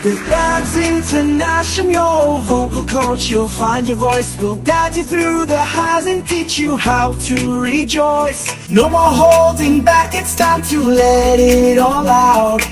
With Babs International Vocal Coach, you'll find your voice. We'll guide you through the highs and teach you how to rejoice. No more holding back, it's time to let it all out.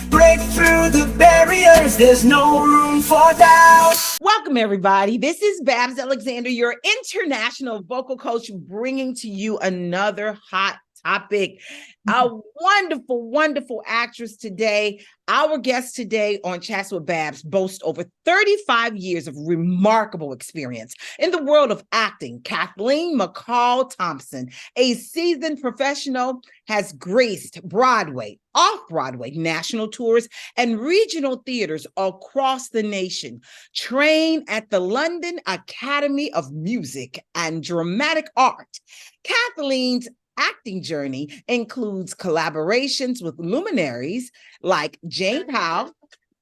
Break through the barriers, there's no room for doubt. Welcome, everybody. This is Babs Alexander, your international vocal coach, bringing to you another hot topic. A wonderful, wonderful actress today. Our guest today on Chats with Babs boasts over 35 years of remarkable experience in the world of acting. Kathleen McCall-Thompson, a seasoned professional, has graced Broadway, off-Broadway, national tours, and regional theaters across the nation. Trained at the London Academy of Music and Dramatic Art, Kathleen's acting journey includes collaborations with luminaries like Jane Powell,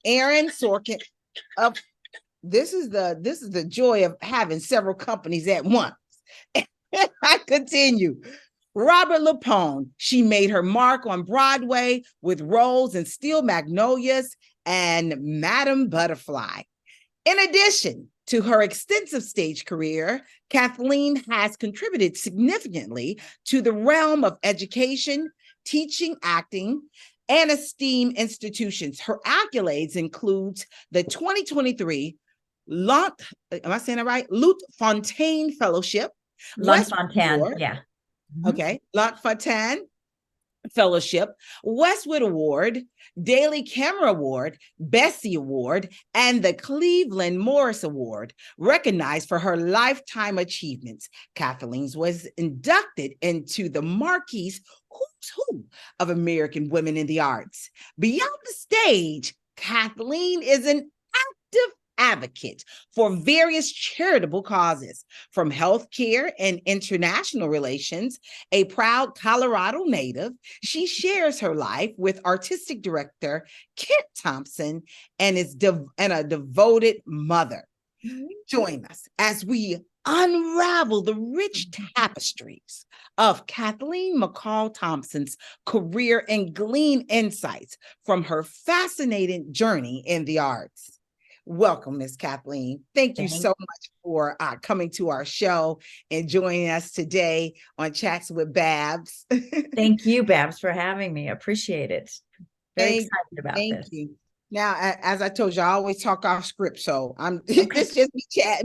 Aaron Sorkin. This is the joy of having several companies at once. I continue. Robert Lapone. She made her mark on Broadway with roles in Steel Magnolias and Madame Butterfly. In addition to her extensive stage career, Kathleen has contributed significantly to the realm of education, teaching acting, and esteemed institutions. Her accolades include the 2023 am I saying it right? Lunt-Fontanne Fellowship. Lunt-Fontanne, yeah. Okay, Lunt-Fontanne Fellowship, Westwood Award, Daily Camera Award, Bessie Award, and the Cleveland Morris Award, recognized for her lifetime achievements. Kathleen was inducted into the Marquis Who's Who of American Women in the Arts. Beyond the stage, Kathleen is an active advocate for various charitable causes, from healthcare and international relations. A proud Colorado native, she shares her life with artistic director Kent Thompson and is a devoted mother. Join us as we unravel the rich tapestries of Kathleen McCall-Thompson's career and glean insights from her fascinating journey in the arts. Welcome, Miss Kathleen. Thank you so much for coming to our show and joining us today on Chats with Babs. Thank you, Babs, for having me. I appreciate it. Very excited about this. Thank you. Now, as I told you, I always talk off script, so it's just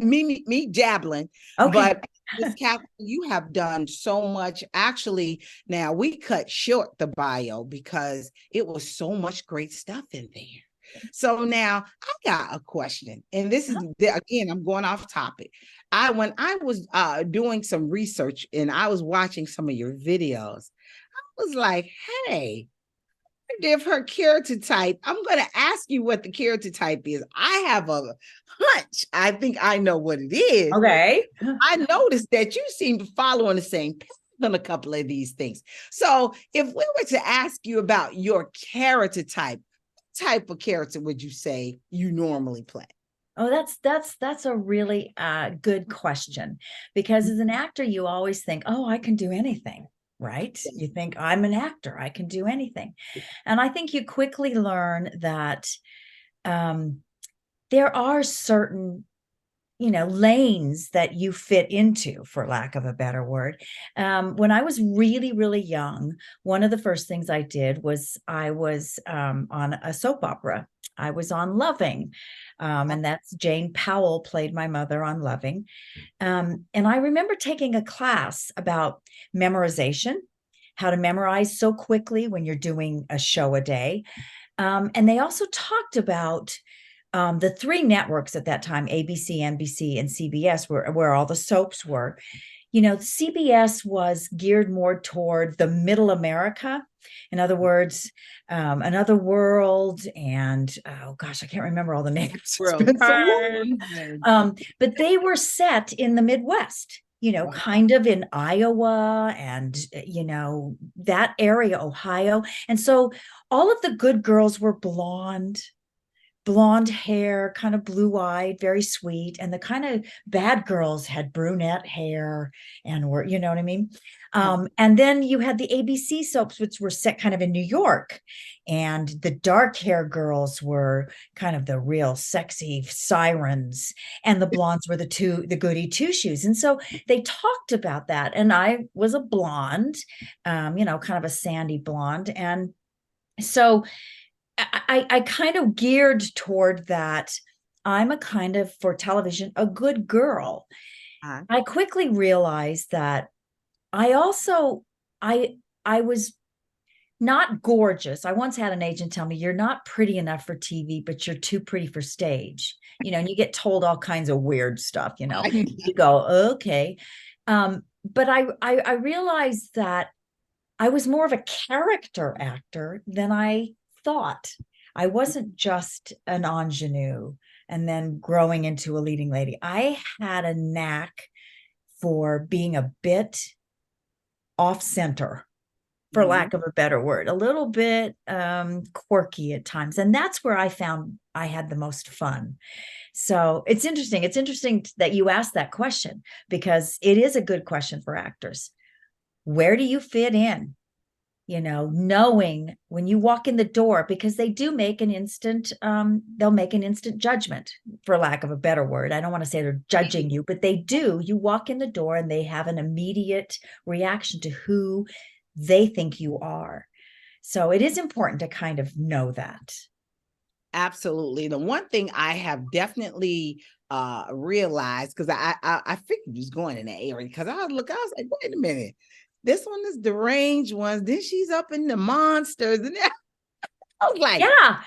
me jabbling. Okay. But Miss Kathleen, you have done so much. Actually, now we cut short the bio because it was so much great stuff in there. So now I got a question, and this is, again, I'm going off topic. When I was doing some research and I was watching some of your videos, I was like, hey, if her character type, I'm going to ask you what the character type is. I have a hunch. I think I know what it is. Okay. I noticed that you seem to follow on the same path on a couple of these things. So if we were to ask you about your character type, type of character would you say you normally play? Oh, that's a really good question, because as an actor, you always think, oh, I can do anything, right? You think, I'm an actor, I can do anything. And I think you quickly learn that there are certain lanes that you fit into, for lack of a better word. When I was really, really young, one of the first things I did was I was on a soap opera. I was on Loving, and that's Jane Powell played my mother on Loving. And I remember taking a class about memorization, how to memorize so quickly when you're doing a show a day. And they also talked about the three networks at that time, ABC, NBC, and CBS, where all the soaps were. CBS was geared more toward the middle America. In other words, Another World, and oh gosh, I can't remember all the names. But they were set in the Midwest, kind of in Iowa and, that area, Ohio. And so all of the good girls were blonde. blonde hair, kind of blue-eyed, very sweet. And the kind of bad girls had brunette hair and were, you know what I mean? And then you had the ABC soaps, which were set kind of in New York. And the dark hair girls were kind of the real sexy sirens. And the blondes were the goody two-shoes. And so they talked about that. And I was a blonde, kind of a sandy blonde. And so I kind of geared toward that. I'm a kind of, for television, a good girl. I quickly realized that I also, I was not gorgeous. I once had an agent tell me, you're not pretty enough for TV, but you're too pretty for stage, and you get told all kinds of weird stuff, you go, okay. But I realized that I was more of a character actor than I thought. I wasn't just an ingenue and then growing into a leading lady. I had a knack for being a bit off center, for lack of a better word, a little bit quirky at times. And that's where I found I had the most fun. So it's interesting. It's interesting that you asked that question, because it is a good question for actors. Where do you fit in? Knowing when you walk in the door, because they do make an instant, they'll make an instant judgment, for lack of a better word. I don't want to say they're judging you, but they do. You walk in the door and they have an immediate reaction to who they think you are. So it is important to kind of know that. Absolutely. The one thing I have definitely realized, because I figured you was going in that area, because I was like, wait a minute. This one is deranged ones. Then she's up in the monsters. And I was like, yeah,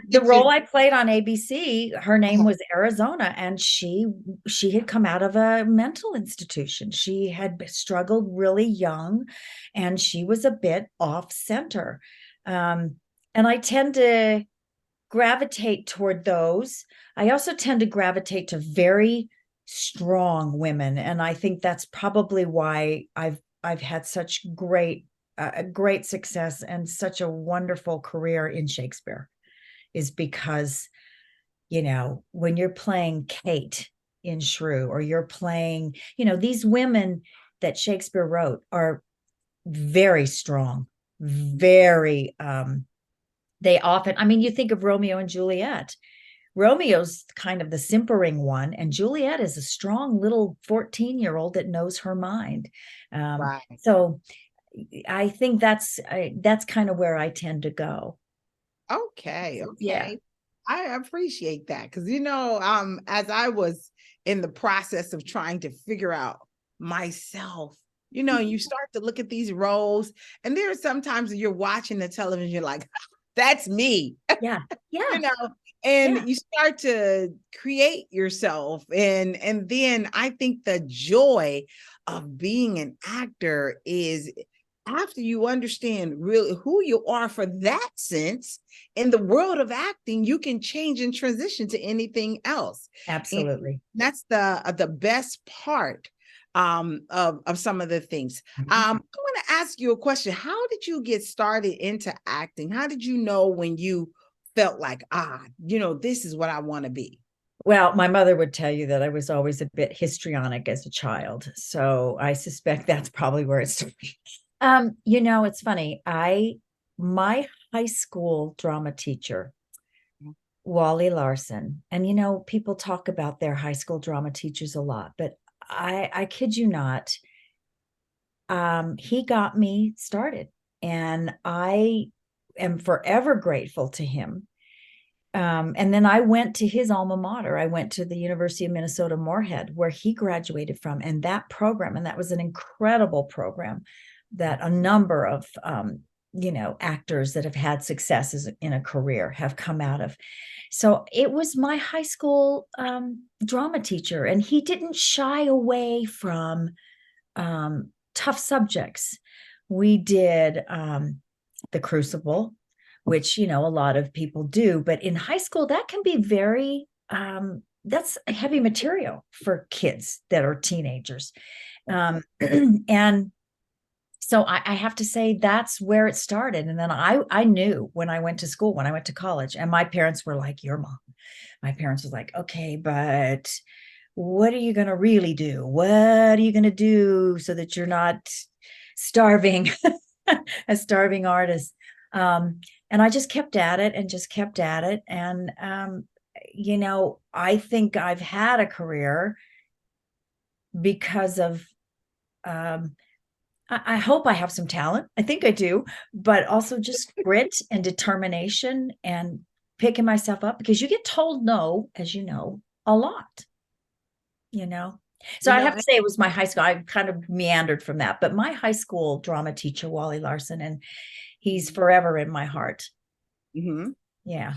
the role I played on ABC, her name was Arizona, and she had come out of a mental institution. She had struggled really young, and she was a bit off center. And I tend to gravitate toward those. I also tend to gravitate to very strong women, and I think that's probably why I've had such great success and such a wonderful career in Shakespeare, is because, when you're playing Kate in Shrew, or you're playing, these women that Shakespeare wrote are very strong, very, they often, you think of Romeo and Juliet. Romeo's kind of the simpering one, and Juliet is a strong little 14-year-old that knows her mind. right. So I think that's kind of where I tend to go. Okay. Yeah. I appreciate that, because as I was in the process of trying to figure out myself, you start to look at these roles, and there are sometimes you're watching the television, you're like, that's me. Yeah. And you start to create yourself, and then I think the joy of being an actor is, after you understand really who you are for that sense, in the world of acting, you can change and transition to anything else. Absolutely. And that's the best part of some of the things. I want to ask you a question. How did you get started into acting? How did you know when you felt like, this is what I want to be? Well, my mother would tell you that I was always a bit histrionic as a child. So I suspect that's probably where it started. It's funny. My high school drama teacher, Wally Larson, and people talk about their high school drama teachers a lot, but I kid you not, he got me started, and I am forever grateful to him. And then I went to his alma mater. I went to the University of Minnesota Moorhead, where he graduated from, and that program, and that was an incredible program that a number of actors that have had successes in a career have come out of. So it was my high school drama teacher, and he didn't shy away from tough subjects. We did The Crucible, which, a lot of people do, but in high school, that can be very, that's heavy material for kids that are teenagers. And So I have to say that's where it started. And then I knew when I went to school, when I went to college, and my parents were like, your mom. My parents was like, okay, but what are you going to really do? What are you going to do so that you're not starving, a starving artist? And I just kept at it and just kept at it. And, I think I've had a career because of, I hope I have some talent. I think I do, but also just grit and determination and picking myself up, because you get told no, as you know, a lot, you know. So You I know, have to say it was my high school. I kind of meandered from that, but my high school drama teacher, Wally Larson, and he's forever in my heart. mhm. Yeah.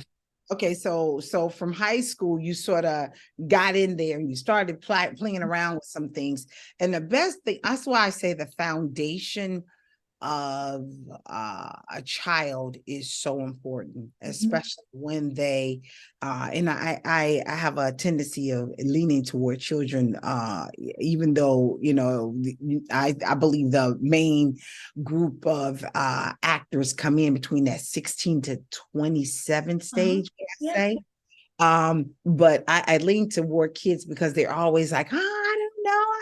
Okay, so from high school, you sort of got in there and you started playing around with some things. And the best thing, that's why I say the foundation of a child is so important, especially when they and I have a tendency of leaning toward children, even though I believe the main group of actors come in between that 16 to 27 stage, I Yeah. say. But I lean toward kids because they're always like, I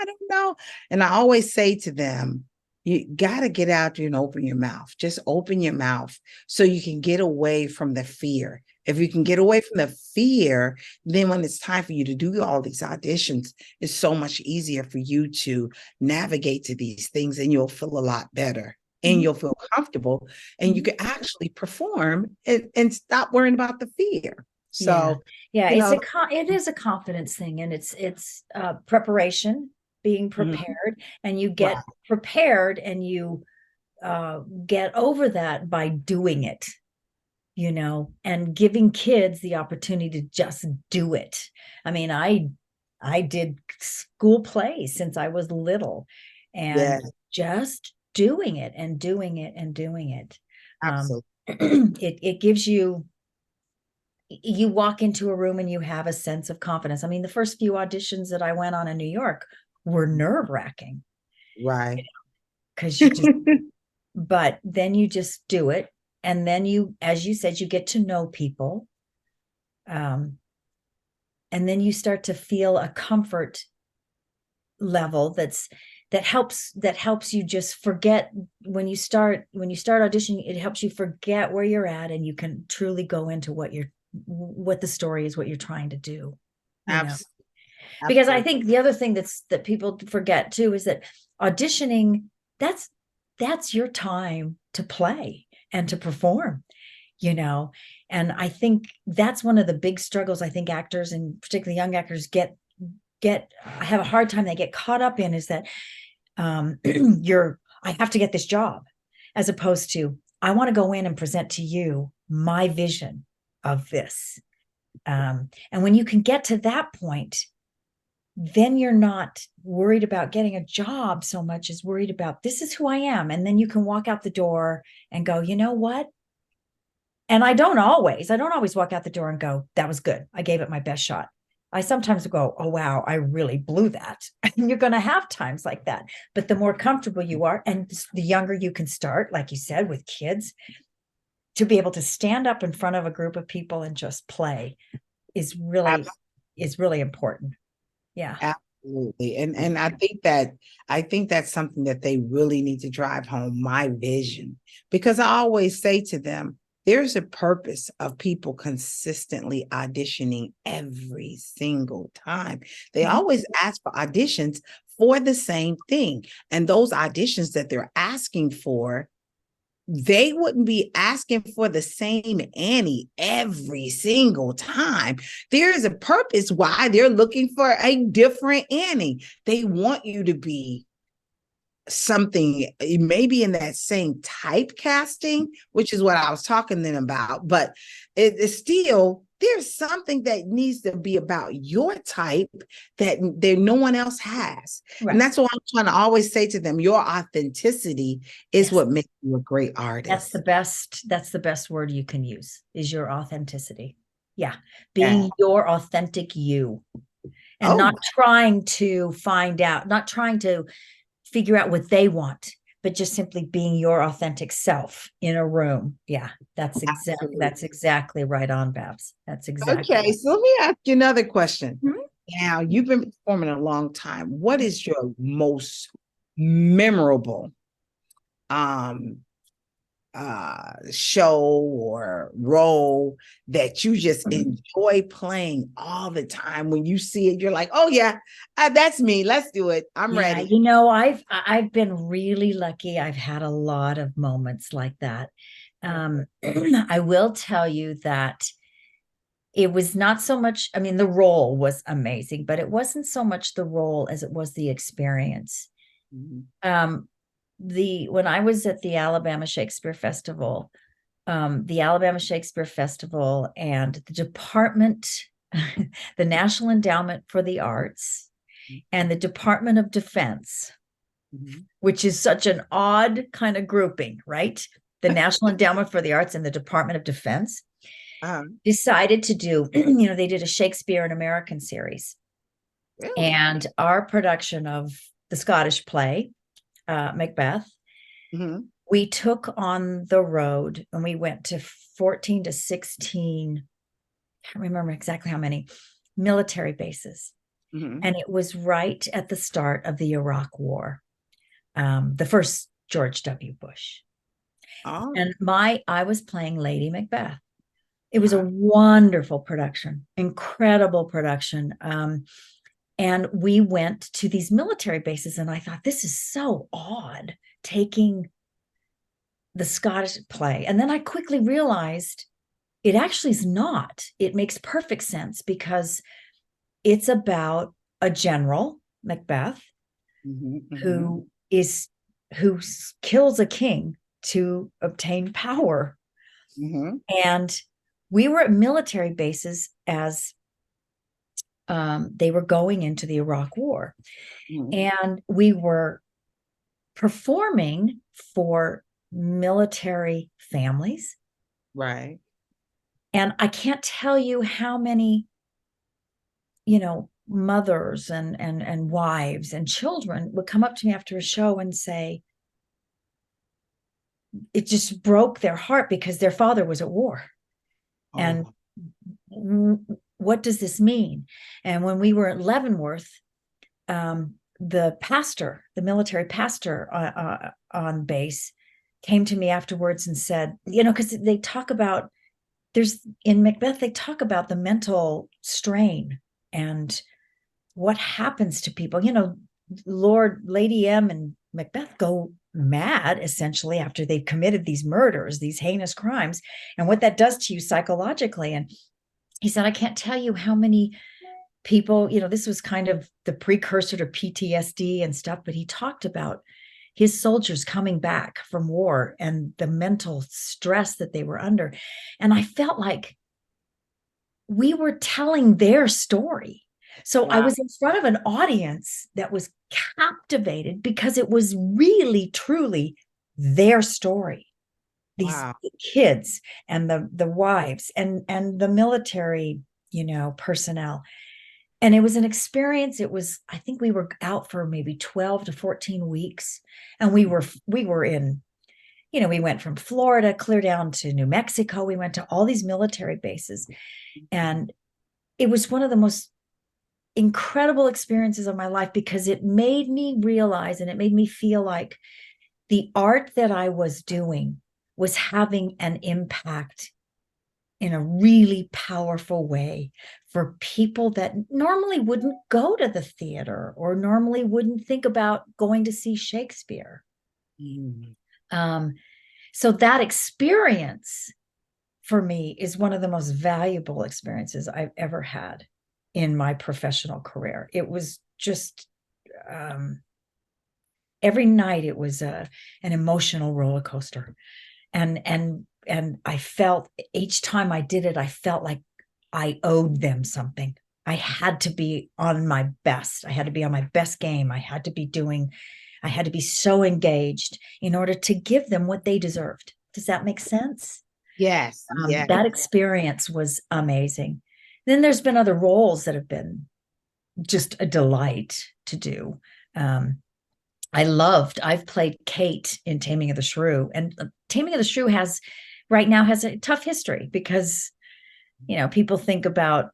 don't know. And I always say to them, you got to get out there and open your mouth. Just open your mouth so you can get away from the fear. If you can get away from the fear, then when it's time for you to do all these auditions, it's so much easier for you to navigate to these things, and you'll feel a lot better and you'll feel comfortable, and you can actually perform and stop worrying about the fear. Yeah. So, Yeah. you know, It is a confidence thing, and it's preparation, being mhm, prepared, and you right, get prepared and you get over that by doing it, and giving kids the opportunity to just do it. I mean, I did school plays since I was little, yeah, and just doing it and doing it and doing it. absolutely. It gives you walk into a room and you have a sense of confidence. I mean, the first few auditions that I went on in New York were nerve-wracking, Right. because but then you just do it. And then as you said, you get to know people. Um, and then you start to feel a comfort level that helps you just forget. When you start auditioning, it helps you forget where you're at, and you can truly go into what the story is, what you're trying to do, you know. Absolutely. Because I Absolutely. think the other thing that people forget too is that auditioning, that's your time to play and to perform, you know. And I think that's one of the big struggles I think actors, and particularly young actors, I have a hard time, they get caught up in, is that I have to get this job, as opposed to, I want to go in and present to you my vision of this. And when you can get to that point, then you're not worried about getting a job so much as worried about, this is who I am. And then you can walk out the door and go, you know what? And I don't always walk out the door and go, that was good, I gave it my best shot. I sometimes go, oh, wow, I really blew that. And you're going to have times like that. But the more comfortable you are, and the younger you can start, like you said, with kids, to be able to stand up in front of a group of people and just play is really important. Yeah. Absolutely. And I think that's something that they really need to drive home, my vision. Because I always say to them, there's a purpose of people consistently auditioning every single time. They always ask for auditions for the same thing. And those auditions that they're asking for, they wouldn't be asking for the same Annie every single time. There is a purpose why they're looking for a different Annie. They want you to be something maybe in that same typecasting, which is what I was talking then about, but it's still, there's something that needs to be about your type that no one else has. Right. And that's what I'm trying to always say to them. Your authenticity is what makes you a great artist. That's the best word you can use, is your authenticity. Yeah. Being your authentic you, and not trying to figure out what they want, but just simply being your authentic self in a room. Yeah, that's exactly right on, Babs. That's exactly Okay, so let me ask you another question. Mhm. Now, you've been performing a long time. What is your most memorable um show or role that you just enjoy playing all the time? When you see it, you're like, oh yeah, that's me. Let's do it. I'm Yeah, ready. I've been really lucky. I've had a lot of moments like that. I will tell you that it was not so much, I mean, the role was amazing, but it wasn't so much the role as it was the experience. Um, when I was at the Alabama Shakespeare Festival, the Alabama Shakespeare Festival and the department, the National Endowment for the Arts and the Department of Defense, which is such an odd kind of grouping, right? The National Endowment for the Arts and the Department of Defense decided to do, they did a Shakespeare in American series. Really? And our production of the Scottish play, Macbeth, we took on the road and we went to 14 to 16, I can't remember exactly how many, military bases. And it was right at the start of the Iraq War, the first George W. Bush. And I was playing Lady Macbeth. It was a wonderful production, incredible production. And we went to these military bases, and I thought, this is so odd, taking the Scottish play. And then I quickly realized it actually is not. It makes perfect sense because it's about a general, Macbeth, who kills a king to obtain power. And we were at military bases as they were going into the Iraq War. And we were performing for military families. Right. And I can't tell you how many, mothers and wives and children would come up to me after a show and say, it just broke their heart because their father was at war. And what does this mean? And when we were at Leavenworth, the military pastor on base came to me afterwards and said, because they talk about, in Macbeth, they talk about the mental strain and what happens to people. Lady M and Macbeth go mad essentially after they've committed these murders, these heinous crimes, and what that does to you psychologically. And he said, I can't tell you how many people, this was kind of the precursor to PTSD and stuff, but he talked about his soldiers coming back from war and the mental stress that they were under. And I felt like we were telling their story. So I was in front of an audience that was captivated because it was really, truly their story. These kids and the wives and the military, personnel. And it was an experience. I think we were out for maybe 12 to 14 weeks. And we were in, we went from Florida clear down to New Mexico. We went to all these military bases. And it was one of the most incredible experiences of my life because it made me realize and it made me feel like the art that I was doing was having an impact in a really powerful way for people that normally wouldn't go to the theater or normally wouldn't think about going to see Shakespeare. So that experience for me is one of the most valuable experiences I've ever had in my professional career. It was just every night it was an emotional roller coaster. And I felt each time I did it, I felt like I owed them something. I had to be on my best. I had to be on my best game. I had to be so engaged in order to give them what they deserved. Does that make sense? Yes. That experience was amazing. Then there's been other roles that have been just a delight to do. I've played Kate in Taming of the Shrew, and Taming of the Shrew right now has a tough history because, people think about,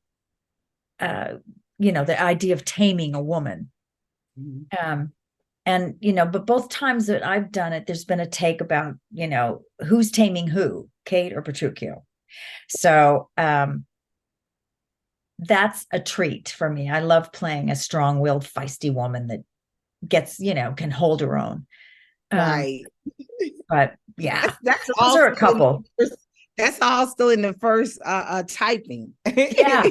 the idea of taming a woman. Um, and, but both times that I've done it, there's been a take about, who's taming who, Kate or Petruchio. So, that's a treat for me. I love playing a strong-willed, feisty woman that gets, can hold her own. Right. But yeah, That's so those are a couple. That's all still in the first typing. Yeah,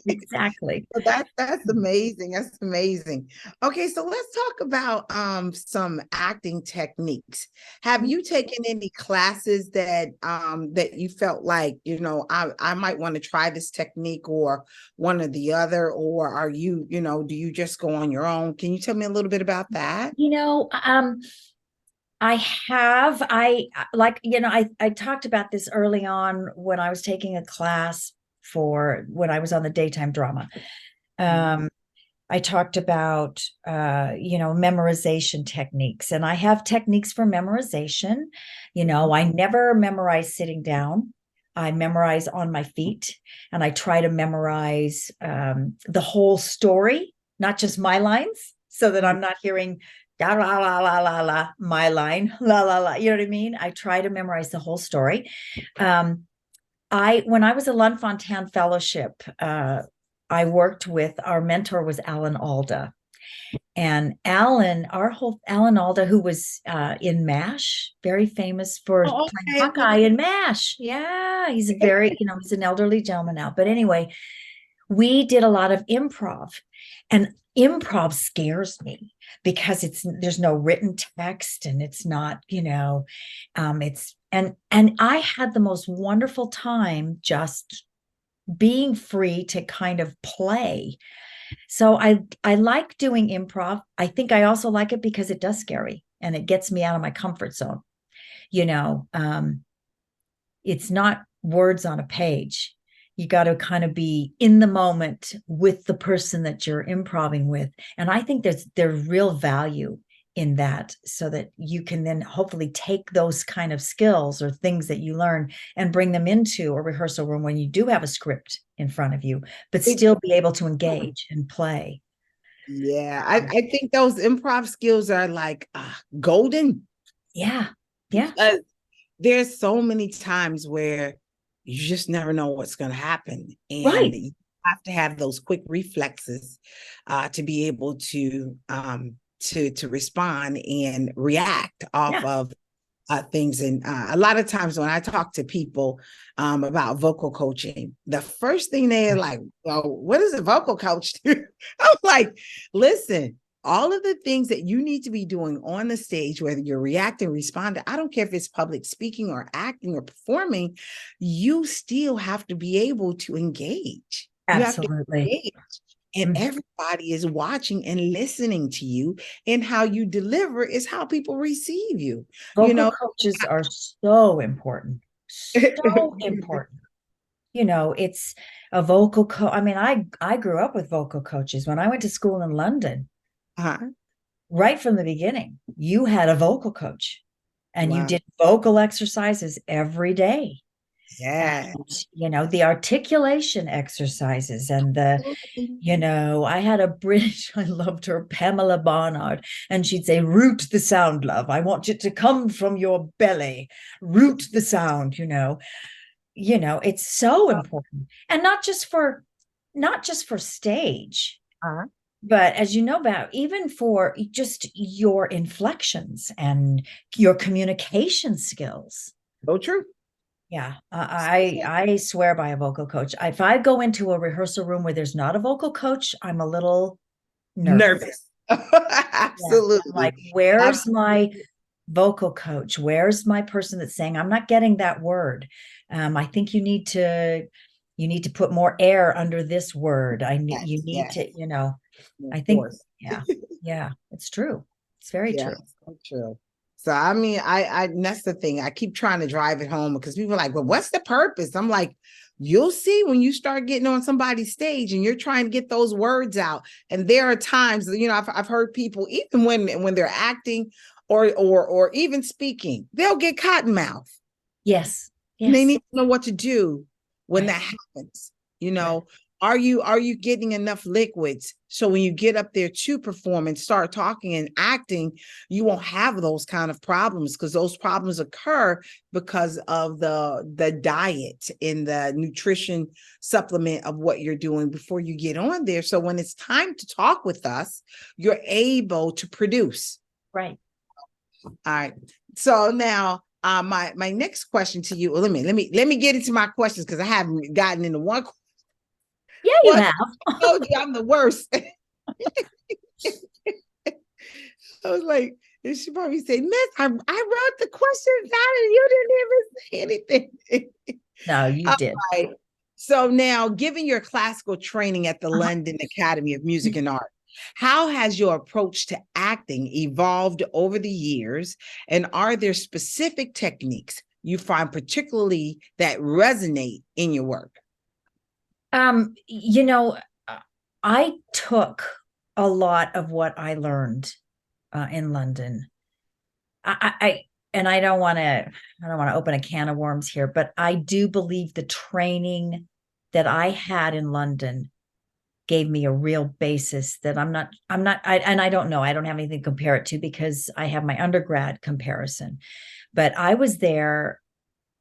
exactly. So that's amazing. That's amazing. Okay, so let's talk about some acting techniques. Have you taken any classes that you felt like, I might want to try this technique or one or the other, or are you, do you just go on your own? Can you tell me a little bit about that? I talked about this early on when I was taking a class for when I was on the daytime drama. I talked about, memorization techniques, and I have techniques for memorization. I never memorize sitting down. I memorize on my feet, and I try to memorize the whole story, not just my lines, so that I'm not hearing la la la la la la my line la la la. You know what I mean? I try to memorize the whole story. When I was a Lunfontaine Fellowship, I worked with, our mentor was Alan Alda. And Alan Alda, who was in MASH, very famous for playing Hawkeye in MASH. Yeah, he's he's an elderly gentleman now. But anyway, we did a lot of improv, and improv scares me because there's no written text, and it's not, it's and I had the most wonderful time just being free to kind of play. So I like doing improv. I think I also like it because it does scare me and it gets me out of my comfort zone. It's not words on a page. You got to kind of be in the moment with the person that you're improvising with. And I think there's real value in that, so that you can then hopefully take those kind of skills or things that you learn and bring them into a rehearsal room when you do have a script in front of you, but still be able to engage and play. Yeah, I think those improv skills are like golden. Yeah. There's so many times where you just never know what's going to happen, and right. You have to have those quick reflexes to be able to respond and react off of things. And a lot of times when I talk to people about vocal coaching, the first thing they're like, well, what does a vocal coach do? I'm like, listen, all of the things that you need to be doing on the stage, whether you're reacting, responding, I don't care if it's public speaking or acting or performing, you still have to be able to engage. Absolutely. You have to engage. And everybody is watching and listening to you, and how you deliver is how people receive you. Vocal coaches are so important. So important. It's a vocal coach. I mean, I grew up with vocal coaches. When I went to school in London, right from the beginning, you had a vocal coach, and you did vocal exercises every day. Yeah. And, the articulation exercises and I had a British, I loved her, Pamela Barnard, and she'd say, root the sound, love. I want it to come from your belly. Root the sound, it's so important. And not just for stage, but as you know about, even for just your inflections and your communication skills. So true. Yeah, I swear by a vocal coach. If I go into a rehearsal room where there's not a vocal coach, I'm a little nervous. Absolutely. Yeah, like, where's my vocal coach? Where's my person that's saying, I'm not getting that word? I think you need to put more air under this word. I think, yeah, it's true. It's very true. So true. So, I mean, I that's the thing. I keep trying to drive it home because people are like, well, what's the purpose? I'm like, You'll see when you start getting on somebody's stage and you're trying to get those words out. And there are times, I've heard people, even when they're acting or even speaking, they'll get cotton mouth. Yes. And they Yes. need to know what to do when that happens. Are you getting enough liquids so when you get up there to perform and start talking and acting, you won't have those kind of problems, because those problems occur because of the diet and the nutrition supplement of what you're doing before you get on there. So when it's time to talk with us, you're able to produce. Right. All right. So now my next question to you. Well, let me get into my questions, because I haven't gotten into one. Yeah, you have. I told you I'm the worst. I was like, and she probably said, Miss, I wrote the questions down and you didn't even say anything. No, you did. Right. So now, given your classical training at the London Academy of Music and Art, how has your approach to acting evolved over the years? And are there specific techniques you find particularly that resonate in your work? I took a lot of what I learned in London. I don't want to open a can of worms here, but I do believe the training that I had in London gave me a real basis that I don't know. I don't have anything to compare it to because I have my undergrad comparison, but I was there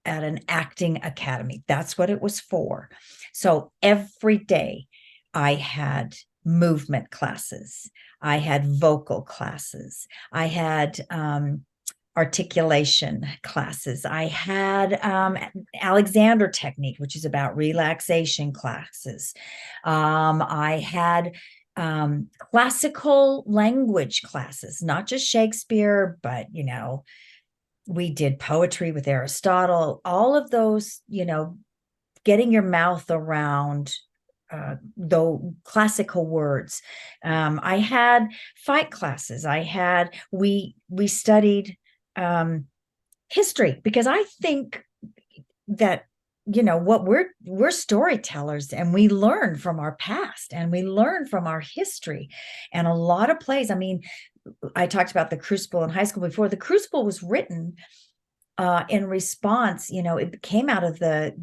at an acting academy. That's what it was for. So every day I had movement classes. I had vocal classes. I had articulation classes. I had Alexander technique, which is about relaxation classes. I had classical language classes, not just Shakespeare, but, we did poetry with Aristotle, all of those, getting your mouth around the classical words. I had fight classes. We studied history, because I think that, what we're storytellers, and we learn from our past and we learn from our history. And a lot of plays, I talked about the Crucible in high school before. The Crucible was written in response, it came out of it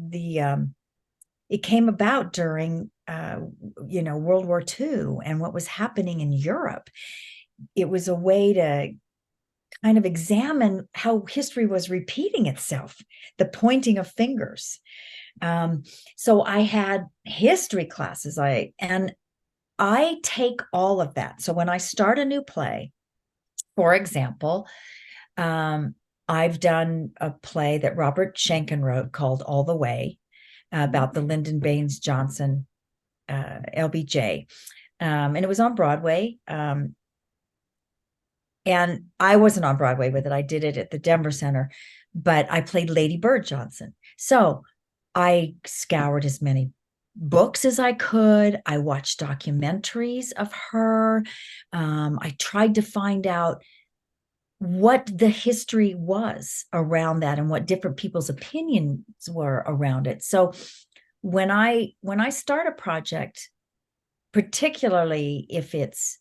came about during, World War II and what was happening in Europe. It was a way to kind of examine how history was repeating itself, the pointing of fingers. So I had history classes, and I take all of that. So when I start a new play, for example, I've done a play that Robert Schenken wrote called All the Way, about the Lyndon Baines Johnson LBJ. And it was on Broadway. And I wasn't on Broadway with it. I did it at the Denver Center, but I played Lady Bird Johnson. So I scoured as many books as I could. I watched documentaries of her. I tried to find out what the history was around that and what different people's opinions were around it. So when I start a project, particularly if it's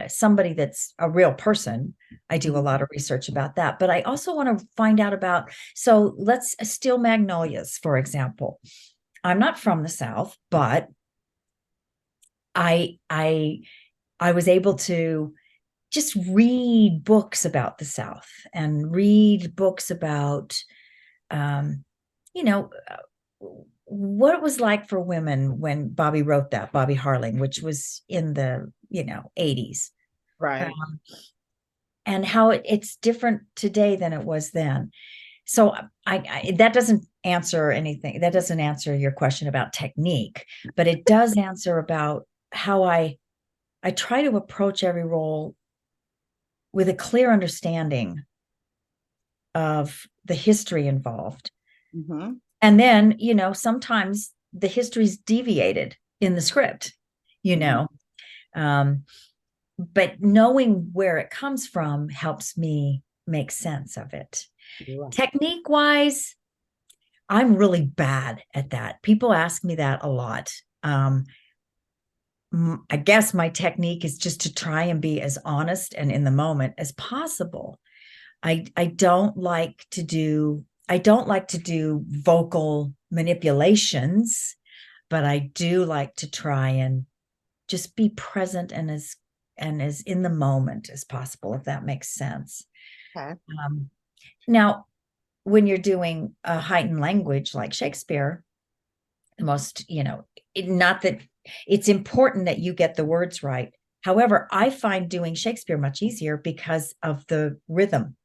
somebody that's a real person, I do a lot of research about that. But I also want to find out about, so let's Steel Magnolias, for example. I'm not from the South, but I was able to just read books about the South and read books about, what it was like for women when Bobby wrote that, Bobby Harling, which was in the, 80s. Right. And how it's different today than it was then. So that doesn't answer anything. That doesn't answer your question about technique, but it does answer about how I try to approach every role with a clear understanding of the history involved. Mm-hmm. And then, sometimes the history's deviated in the script, but knowing where it comes from helps me make sense of it. Right. Technique wise, I'm really bad at that. People ask me that a lot. I guess my technique is just to try and be as honest and in the moment as possible. I don't like to do vocal manipulations, but I do like to try and just be present and as in the moment as possible, if that makes sense. Okay. Now, when you're doing a heightened language like Shakespeare, the most, not that it's important that you get the words right. However, I find doing Shakespeare much easier because of the rhythm.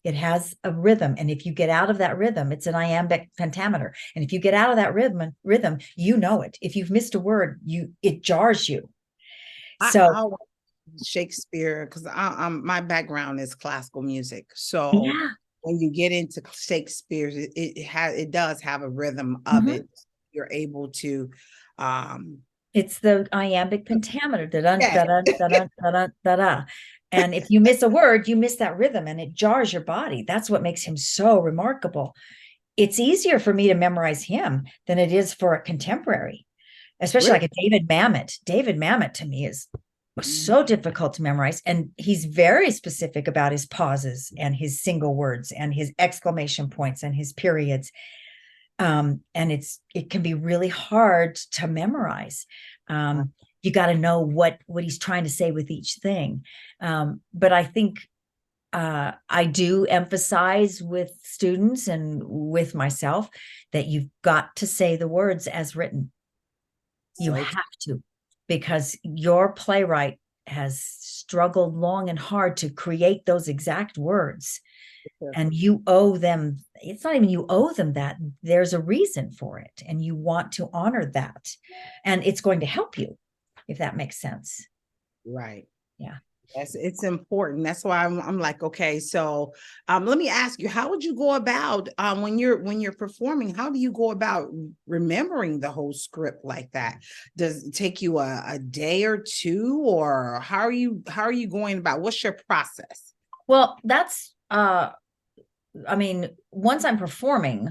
It has a rhythm. And if you get out of that rhythm, it's an iambic pentameter. And if you get out of that rhythm, you know it. If you've missed a word, it jars you. So Shakespeare, because my background is classical music. So yeah. when you get into Shakespeare, it does have a rhythm of it. You're able to It's the iambic pentameter. Da-dun, yeah. da-dun, da-dun, da-dun, da-da. And if you miss a word, you miss that rhythm and it jars your body. That's what makes him so remarkable. It's easier for me to memorize him than it is for a contemporary, especially like a David Mamet. David Mamet to me is so difficult to memorize. And he's very specific about his pauses and his single words and his exclamation points and his periods. And it can be really hard to memorize. You got to know what he's trying to say with each thing. But I think I do emphasize with students and with myself that you've got to say the words as written. You have to, because your playwright has struggled long and hard to create those exact words. And you owe them, it's not even you owe them that, there's a reason for it. And you want to honor that. And it's going to help you, if that makes sense. Right. Yeah. Yes, it's important. That's why I'm like, okay, so let me ask you, how would you go about when you're performing, how do you go about remembering the whole script like that? Does it take you a day or two, or how are you going about, what's your process? Well, that's once I'm performing,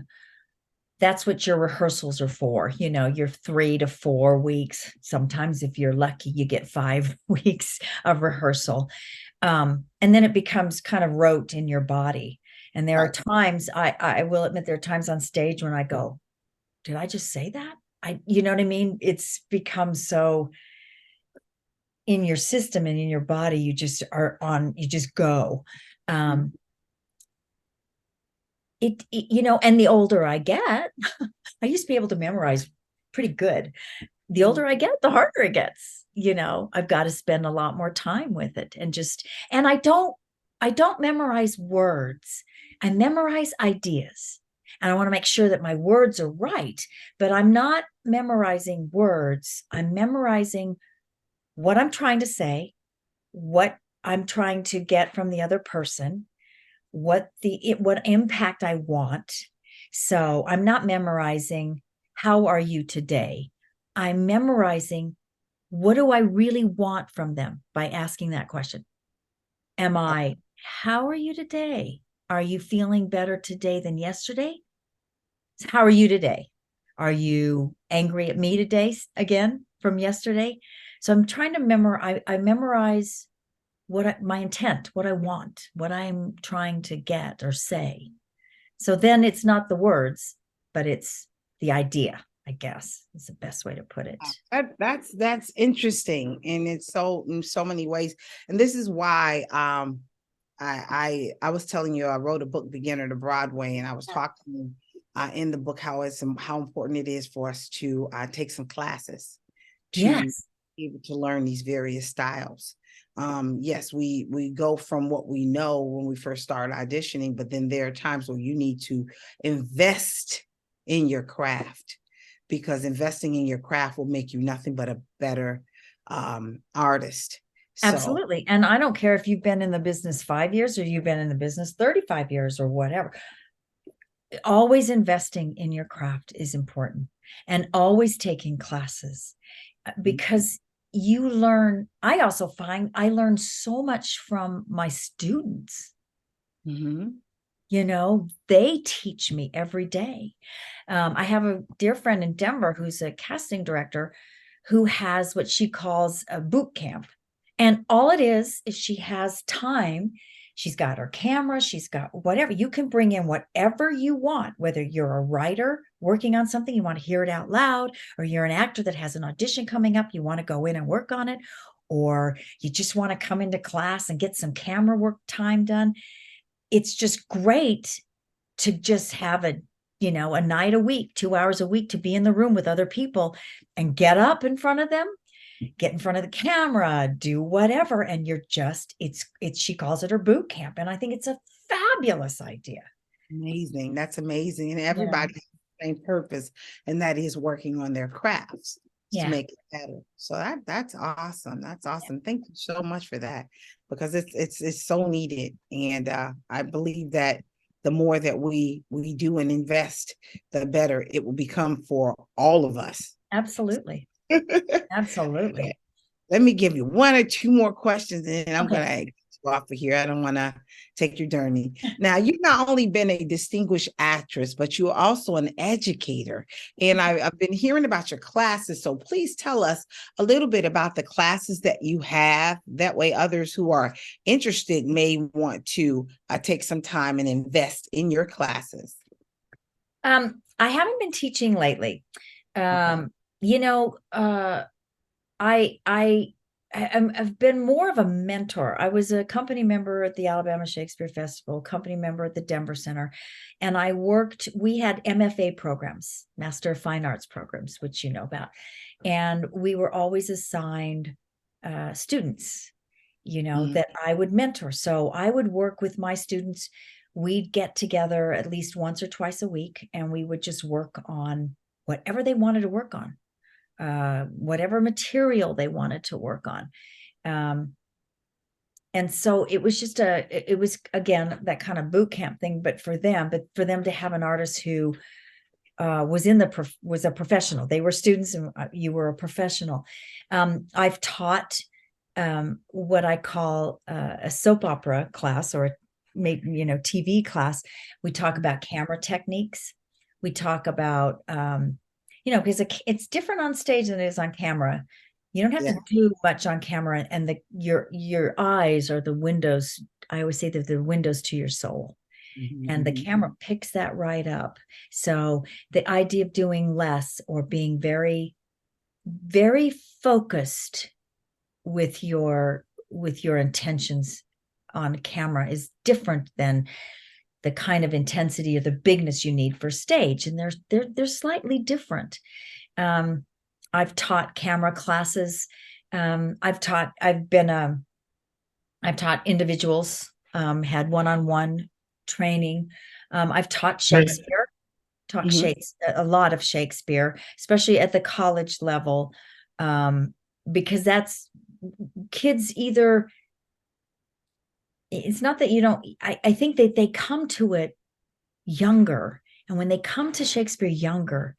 that's what your rehearsals are for. You're 3 to 4 weeks. Sometimes if you're lucky, you get 5 weeks of rehearsal. And then it becomes kind of rote in your body. And there are times, I will admit, there are times on stage when I go, did I just say that? You know what I mean? It's become so in your system and in your body, you just go. And the older I get, I used to be able to memorize pretty good. The older I get, the harder it gets. I've got to spend a lot more time with it and I don't memorize words. I memorize ideas. And I want to make sure that my words are right, but I'm not memorizing words. I'm memorizing what I'm trying to say, what I'm trying to get from the other person, what impact I want. So I'm not memorizing, how are you today? I'm memorizing, what do I really want from them by asking that question? How are you today? Are you feeling better today than yesterday? How are you today? Are you angry at me today again from yesterday? So I'm trying to I memorize my intent, what I want, what I'm trying to get or say. So then it's not the words, but it's the idea, I guess is the best way to put it. That's interesting. And it's so in so many ways. And this is why I was telling you, I wrote a book, Beginner to Broadway, and I was talking in the book how important it is for us to take some classes to be able to learn these various styles. Yes, we go from what we know when we first start auditioning, but then there are times where you need to invest in your craft, because investing in your craft will make you nothing but a better artist. Absolutely. And I don't care if you've been in the business 5 years or you've been in the business 35 years or whatever. Always investing in your craft is important, and always taking classes, because you learn. I also find I learn so much from my students. they teach me every day. I have a dear friend in Denver who's a casting director who has what she calls a boot camp. And all it is she has time. She's got her camera, she's got whatever. You can bring in whatever you want, whether you're a writer working on something, you want to hear it out loud, or you're an actor that has an audition coming up, you want to go in and work on it, or you just want to come into class and get some camera work time done. It's just great to just have a night a week, 2 hours a week, to be in the room with other people and get up in front of them, get in front of the camera, do whatever. And you're just, it's, she calls it her boot camp. And I think it's a fabulous idea. Amazing. That's amazing. And everybody has the same purpose, and that is working on their crafts to make it better. So that's awesome. That's awesome. Thank you so much for that, because it's so needed. And I believe that the more that we do and invest, the better it will become for all of us. Absolutely. Absolutely. Let me give you one or two more questions, and I'm going to get you off of here. I don't want to take your journey. Now, you've not only been a distinguished actress, but you're also an educator. And I've been hearing about your classes. So please tell us a little bit about the classes that you have. That way, others who are interested may want to take some time and invest in your classes. I haven't been teaching lately. I've been more of a mentor. I was a company member at the Alabama Shakespeare Festival, company member at the Denver Center, and we had MFA programs, Master of Fine Arts programs, which you know about. And we were always assigned students, that I would mentor. So I would work with my students. We'd get together at least once or twice a week, and we would just work on whatever they wanted to work on. Whatever material they wanted to work on. And so it was just it was again, that kind of boot camp thing, but for them to have an artist who was a professional. They were students and you were a professional. I've taught what I call a soap opera class, or maybe, TV class. We talk about camera techniques. We talk about, because it's different on stage than it is on camera. You don't have to do much on camera, and your eyes are the windows. I always say they're the windows to your soul, and the camera picks that right up. So the idea of doing less, or being very, very focused with your intentions on camera is different than the kind of intensity or the bigness you need for stage. And they're slightly different. I've taught camera classes. I've taught individuals, had one-on-one training. I've taught Shakespeare, a lot of Shakespeare, especially at the college level, because that's kids either. It's not that you don't, I think that they come to it younger. And when they come to Shakespeare younger,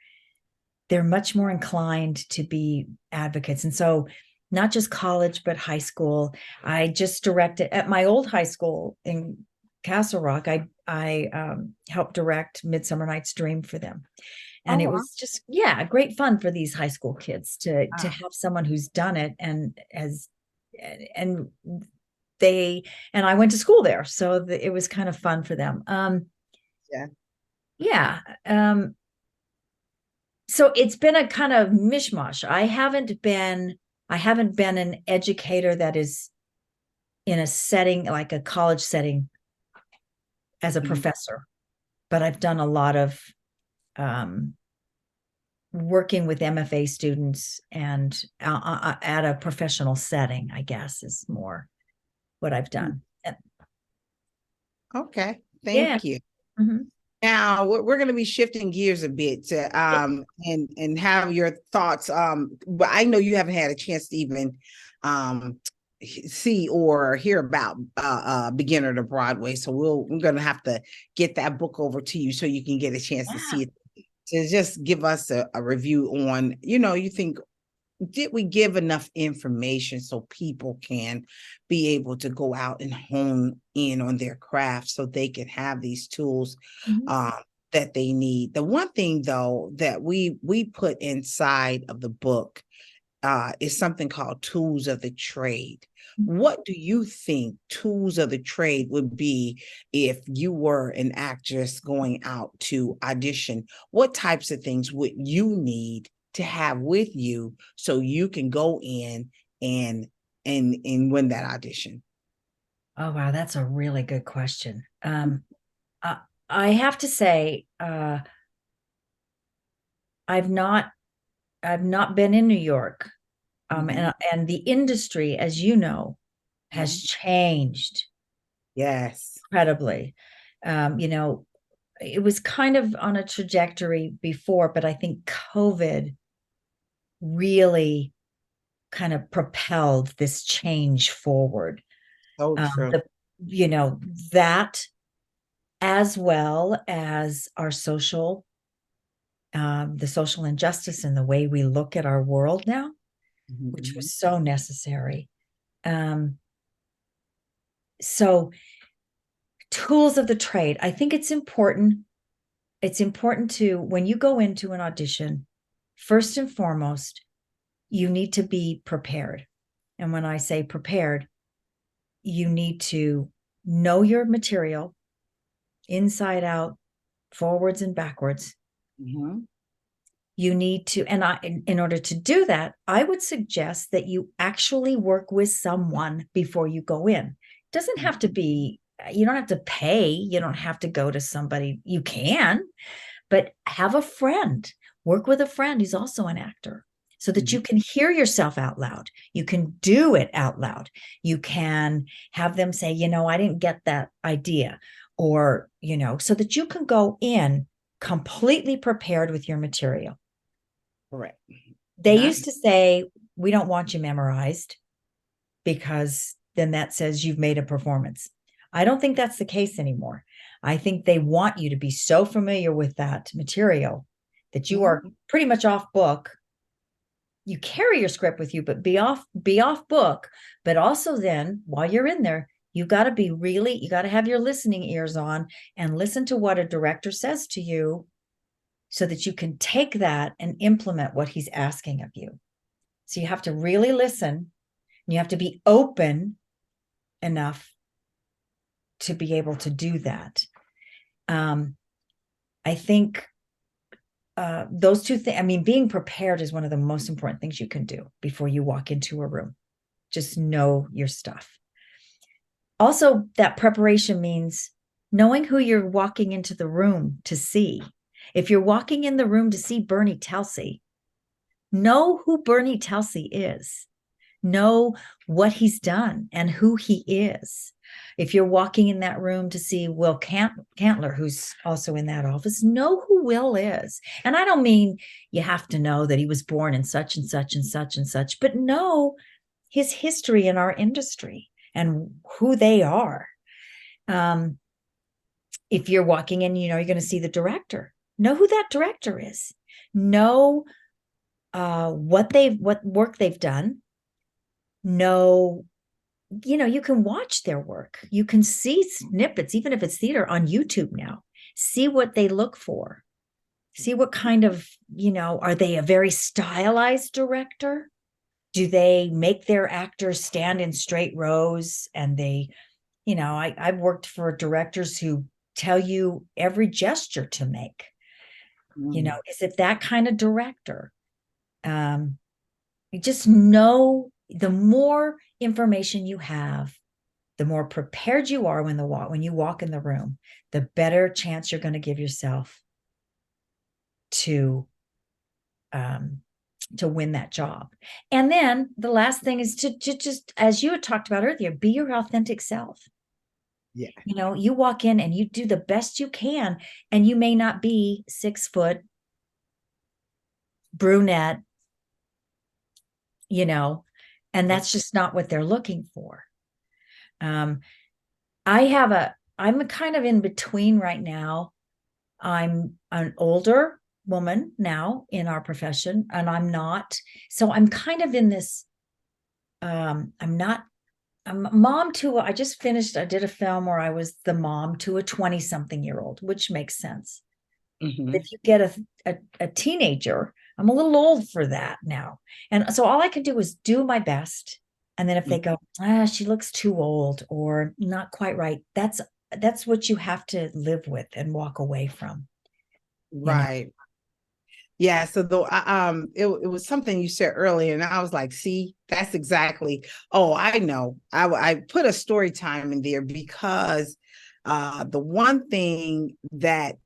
they're much more inclined to be advocates. And so not just college, but high school. I just directed at my old high school in Castle Rock. I helped direct Midsummer Night's Dream for them. And it was just, great fun for these high school kids to have someone who's done it and I went to school there, so it was kind of fun for them. So it's been a kind of mishmash. I haven't been an educator that is in a setting like a college setting as a professor, but I've done a lot of working with MFA students and at a professional setting, I guess, is more what I've done. Okay, thank you. Now we're going to be shifting gears a bit to and have your thoughts. But I know you haven't had a chance to even see or hear about Beginner to Broadway, so we're going to have to get that book over to you so you can get a chance to see it. To just give us a review on, you think did we give enough information so people can be able to go out and hone in on their craft so they can have these tools that they need? The one thing though that we put inside of the book is something called tools of the trade. What do you think tools of the trade would be if you were an actress going out to audition? What types of things would you need to have with you so you can go in and win that audition? Oh, wow, that's a really good question. I have to say, I've not been in New York. And the industry, as you know, has changed Yes. incredibly. It was kind of on a trajectory before, but I think COVID really kind of propelled this change forward. So true. That, as well as our the social injustice and the way we look at our world now, which was so necessary. So tools of the trade, I think it's important. It's important to, when you go into an audition, first and foremost, you need to be prepared. And when I say prepared, you need to know your material inside out, forwards and backwards. You need to, and in order to do that, I would suggest that you actually work with someone before you go in. It doesn't have to be, you don't have to pay, you don't have to go to somebody, you can, but have a friend, work with a friend who's also an actor so that you can hear yourself out loud. You can do it out loud. You can have them say, I didn't get that idea, or, so that you can go in completely prepared with your material. Correct. They used to say, we don't want you memorized, because then that says you've made a performance. I don't think that's the case anymore. I think they want you to be so familiar with that material that you are pretty much off book. You carry your script with you, but be off book. But also then, while you're in there, you got to have your listening ears on and listen to what a director says to you, so that you can take that and implement what he's asking of you. So you have to really listen, and you have to be open enough to be able to do that. I think those two things, being prepared is one of the most important things you can do before you walk into a room. Just know your stuff. Also, that preparation means knowing who you're walking into the room to see. If you're walking in the room to see Bernie Telsey, know who Bernie Telsey is. Know what he's done and who he is. If you're walking in that room to see Will Cantler, who's also in that office, know who Will is. And I don't mean you have to know that he was born in such and such and such and such, but know his history in our industry and who they are. If you're walking in, you're going to see the director. Know who that director is. Know what work they've done. Know, you can watch their work. You can see snippets, even if it's theater, on YouTube now. See what they look for. See what kind of, are they a very stylized director? Do they make their actors stand in straight rows? And they, I've worked for directors who tell you every gesture to make. Is it that kind of director? You just know, the more information you have, the more prepared you are when you walk in the room, the better chance you're going to give yourself to win that job. And then the last thing is to just, as you had talked about earlier, be your authentic self. Yeah. You walk in and you do the best you can, and you may not be 6 foot, brunette, and that's just not what they're looking for. I'm kind of in between right now. I'm an older woman now in our profession, and I'm not. So I'm kind of in this. I'm a mom to. I just finished. I did a film where I was the mom to a 20-something-year-old, which makes sense. Mhm. If you get a teenager, I'm a little old for that now, and so all I can do is do my best. And then if they go, she looks too old or not quite right, that's what you have to live with and walk away from. You know. Right. Yeah, so it was something you said earlier, and I was like, see, that's exactly. Oh, I know. I put a story time in there because the one thing that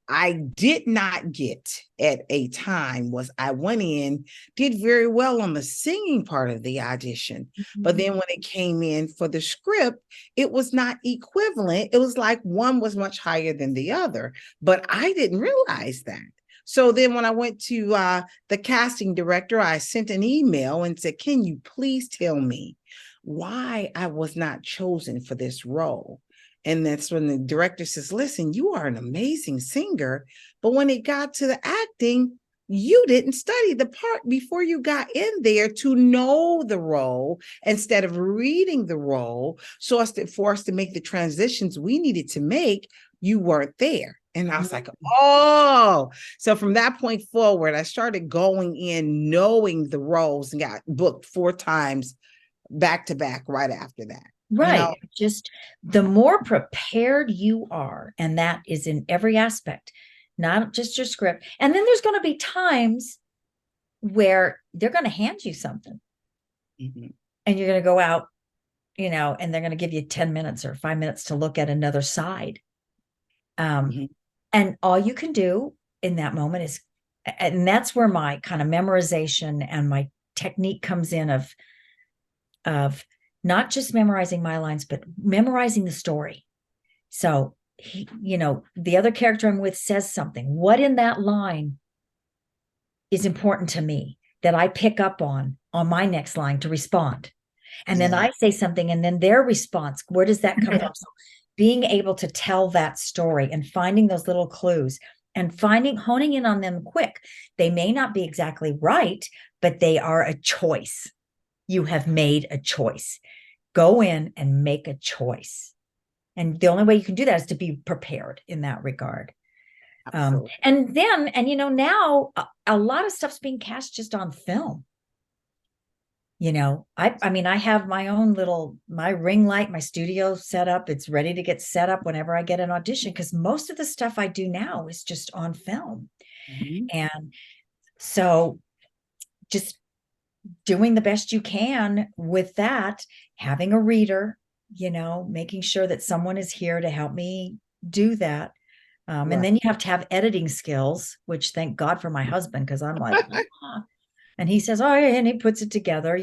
I did not get at a time was I went in, did very well on the singing part of the audition, but then when it came in for the script, it was not equivalent. It was like one was much higher than the other, but I didn't realize that. So then when I went to the casting director, I sent an email and said, can you please tell me why I was not chosen for this role? And that's when the director says, listen, you are an amazing singer, but when it got to the acting, you didn't study the part before you got in there to know the role instead of reading the role. So for us to make the transitions we needed to make, you weren't there. And I was like, oh, so from that point forward, I started going in knowing the roles and got booked 4 times back to back right after that. Right. Just the more prepared you are, and that is in every aspect, not just your script. And then there's going to be times where they're going to hand you something and you're going to go out, and they're going to give you 10 minutes or 5 minutes to look at another side. And all you can do in that moment is, and that's where my kind of memorization and my technique comes in of not just memorizing my lines, but memorizing the story. So, the other character I'm with says something. What in that line is important to me that I pick up on my next line to respond? And then I say something, and then their response, where does that come from? So being able to tell that story and finding those little clues and honing in on them quick. They may not be exactly right, but they are a choice. You have made a choice. Go in and make a choice. And the only way you can do that is to be prepared in that regard. And now a lot of stuff's being cast just on film. I mean, I have my ring light, my studio set up. It's ready to get set up whenever I get an audition, because most of the stuff I do now is just on film. And so just doing the best you can with that, having a reader, making sure that someone is here to help me do that. And then you have to have editing skills, which thank God for my husband, because I'm like, and he says, oh, yeah, and he puts it together,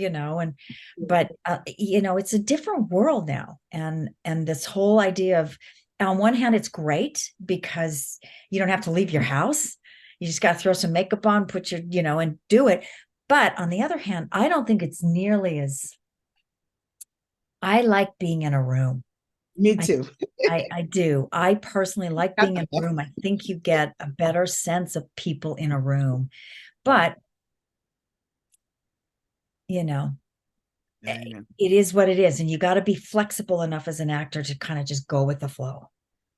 but it's a different world now. And this whole idea of, on one hand, it's great because you don't have to leave your house. You just got to throw some makeup on, put your, and do it. But on the other hand, I don't think it's nearly as, I like being in a room. Me too. I do. I personally like being in a room. I think you get a better sense of people in a room. But it is what it is. And you got to be flexible enough as an actor to kind of just go with the flow.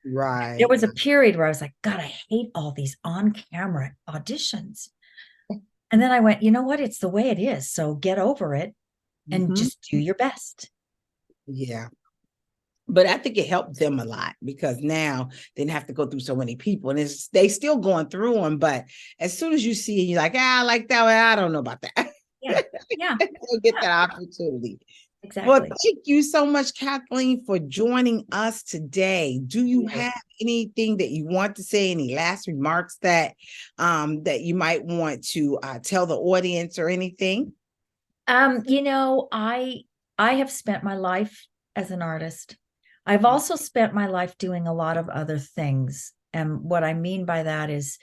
Right. There was a period where I was like, God, I hate all these on-camera auditions. And then I went, you know what? It's the way it is. So get over it and just do your best. Yeah. But I think it helped them a lot because now they didn't have to go through so many people, and they still going through them. But as soon as you see it, you're like, I like that one. I don't know about that. Yeah. You'll get that opportunity. Exactly. Well, thank you so much, Kathleen, for joining us today. Do you have anything that you want to say? Any last remarks that you might want to tell the audience or anything? I have spent my life as an artist. I've also spent my life doing a lot of other things. And what I mean by that is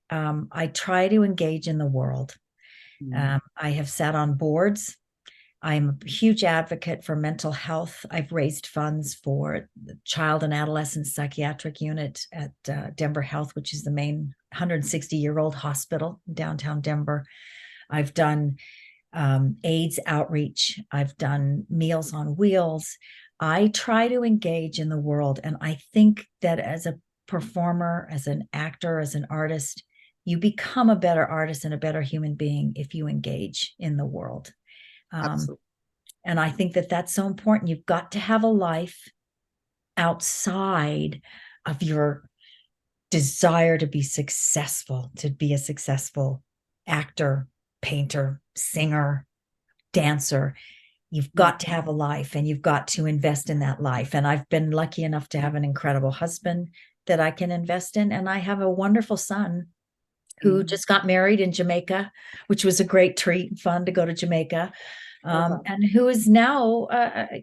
I try to engage in the world. I have sat on boards. I'm a huge advocate for mental health. I've raised funds for the Child and Adolescent Psychiatric Unit at Denver Health, which is the main 160-year-old hospital in downtown Denver. I've done AIDS outreach. I've done Meals on Wheels. I try to engage in the world. And I think that as a performer, as an actor, as an artist, you become a better artist and a better human being if you engage in the world. And I think that that's so important. You've got to have a life outside of your desire to be successful, to be a successful actor, painter, singer, dancer. You've got to have a life, and you've got to invest in that life. And I've been lucky enough to have an incredible husband that I can invest in. And I have a wonderful son who just got married in Jamaica, which was a great treat and fun to go to Jamaica. And who is now, a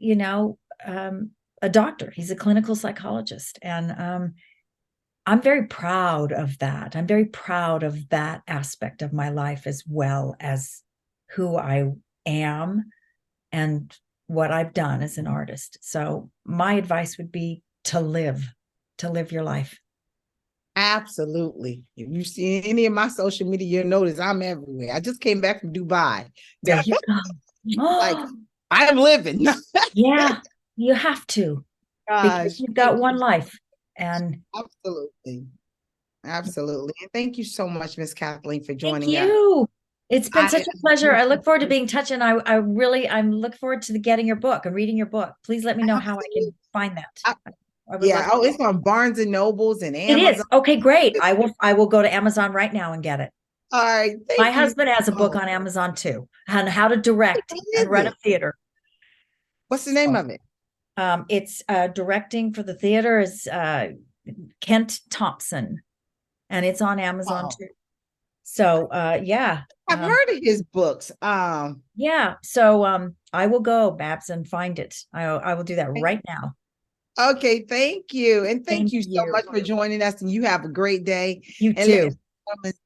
doctor. He's a clinical psychologist. And I'm very proud of that. I'm very proud of that aspect of my life, as well as who I am and what I've done as an artist. So my advice would be to live your life. Absolutely. If you see any of my social media, you'll notice I'm everywhere. I just came back from Dubai. There you go. Like, I'm living. Yeah, you have to. Because you've got one life. And absolutely. And thank you so much, Miss Kathleen, for joining us. Thank you. It's been such a pleasure. I look forward to being in touch, and I'm looking forward to getting your book and reading your book. Please let me know how I can find that. It's on Barnes and Nobles and Amazon. It is. Okay, great. I will go to Amazon right now and get it. All right. My husband has a book on Amazon too, on how to direct and run a theater. What's the name of it? It's directing for the theater is Kent Thompson, and it's on Amazon too. So yeah. I've heard of his books. Yeah. So I will go, Babs, and find it. I will do that right now. Okay, thank you. And thank you so much for joining us. And you have a great day. You too.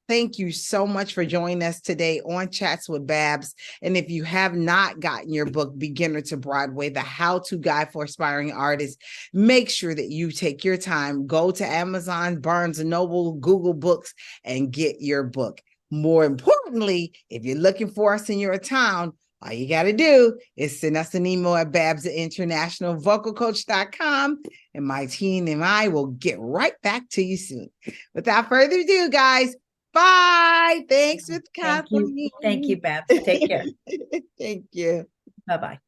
Thank you so much for joining us today on Chats with Babs. And if you have not gotten your book, Beginner to Broadway, the how-to guide for aspiring artists, make sure that you take your time, go to Amazon, Barnes & Noble, Google Books, and get your book. More importantly, if you're looking for us in your town, all you got to do is send us an email at babs@internationalvocalcoach.com, and my team and I will get right back to you soon. Without further ado, guys, bye. Thanks, Miss Kathleen. Thank you, Babs. Take care. Thank you. Bye-bye.